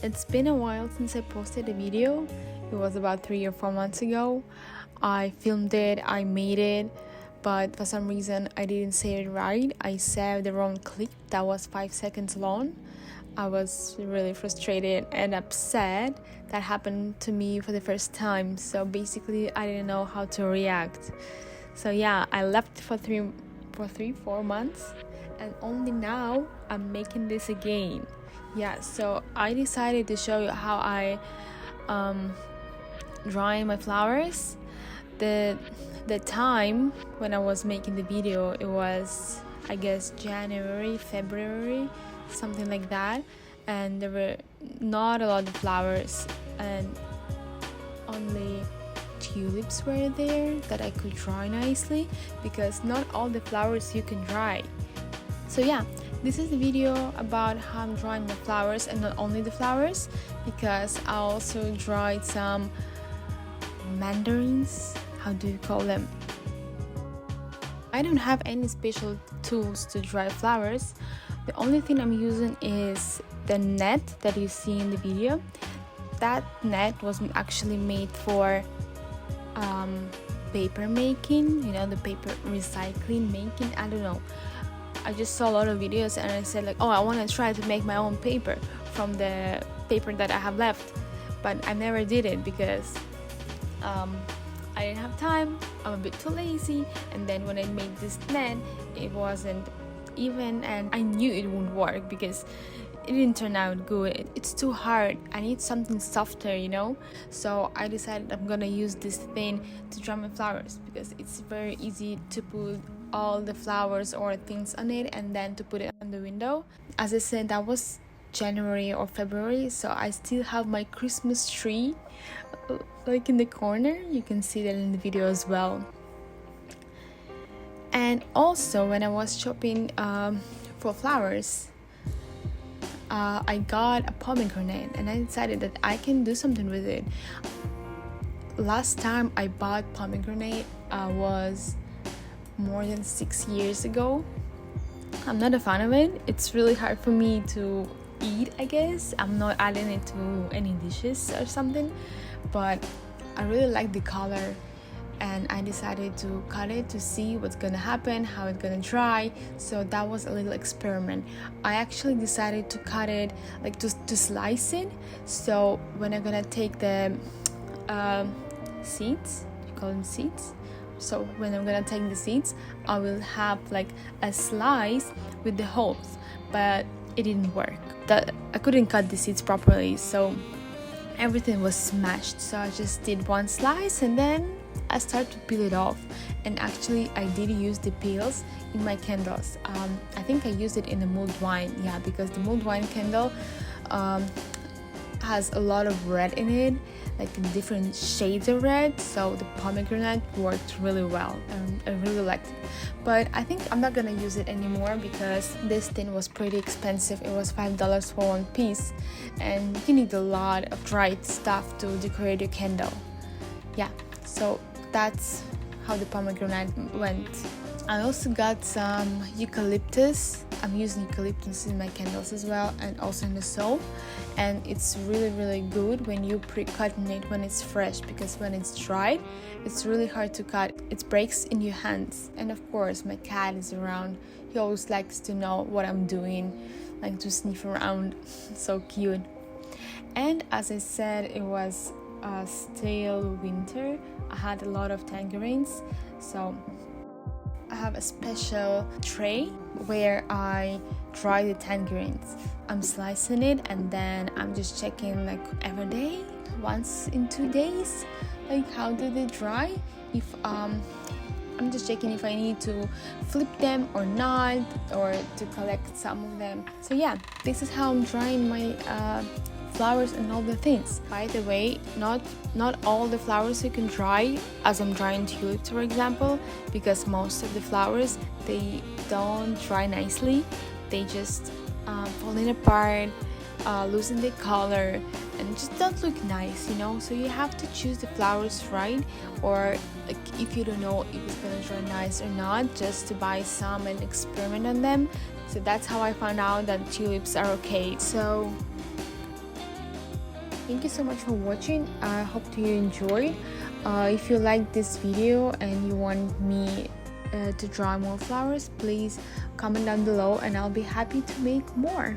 It's been a while since I posted a video. It was about 3 or 4 months ago. I filmed it, I made it, but for some reason I didn't save it right. I saved the wrong clip that was 5 seconds long. I was really frustrated and upset. That happened to me for the first time, so basically I didn't know how to react. So yeah, I left for 4 months, and only now I'm making this again. Yeah, so I decided to show you how I dry my flowers. The time when I was making the video, it was, I guess, January, February, something like that, and there were not a lot of flowers and only tulips were there that I could dry nicely, because not all the flowers you can dry. So yeah, this is the video about how I'm drying my flowers, and not only the flowers, because I also dried some mandarins. How do you call them? I don't have any special tools to dry flowers. The only thing I'm using is the net that you see in the video. That net was actually made for paper making, the paper recycling making. I don't know, I just saw a lot of videos and I said I want to try to make my own paper from the paper that I have left, but I never did it because I didn't have time. I'm a bit too lazy, and then when I made this net, it wasn't even, and I knew it wouldn't work because it didn't turn out good. It's too hard. I need something softer, so I decided I'm gonna use this thing to dry my flowers, because it's very easy to put all the flowers or things on it and then to put it on the window. As I said, that was January or February, so I still have my Christmas tree in the corner. You can see that in the video as well. And also, when I was shopping for flowers, I got a pomegranate, and I decided that I can do something with it. Last time I bought pomegranate was more than 6 years ago. I'm not a fan of it. It's really hard for me to eat, I guess. I'm not adding it to any dishes or something, but I really like the color, and I decided to cut it to see what's gonna happen, how it's gonna dry. So that was a little experiment. I actually decided to cut it, to slice it. So when I'm gonna take the seeds, you call them seeds. So when I'm gonna take the seeds, I will have a slice with the holes, but it didn't work. I couldn't cut the seeds properly, so everything was smashed. So I just did one slice, and then I started to peel it off. And actually I did use the peels in my candles. I think I used it in the mulled wine, because the mulled wine candle has a lot of red in it, different shades of red, so the pomegranate worked really well, and I really liked it. But I think I'm not gonna use it anymore because this thing was pretty expensive. It was $5 for one piece, and you need a lot of dried stuff to decorate your candle. So that's how the pomegranate went. I also got some eucalyptus. I'm using eucalyptus in my candles as well, and also in the soap. And it's really, really good when you pre-cutting it when it's fresh, because when it's dried, it's really hard to cut. It breaks in your hands. And of course, my cat is around. He always likes to know what I'm doing, to sniff around. So cute. And as I said, it was still winter. I had a lot of tangerines, so I have a special tray where I dry the tangerines. I'm slicing it, and then I'm just checking every day, once in 2 days, how do they dry. If I'm just checking if I need to flip them or not, or to collect some of them. So yeah, this is how I'm drying my flowers and all the things. By the way, not all the flowers you can dry, as I'm drying tulips for example, because most of the flowers, they don't dry nicely. They just falling apart, losing their color, and just don't look nice, so you have to choose the flowers right, or if you don't know if it's gonna dry nice or not, just to buy some and experiment on them. So that's how I found out that tulips are okay. So thank you so much for watching. I hope you enjoyed. If you like this video and you want me to draw more flowers, please comment down below and I'll be happy to make more.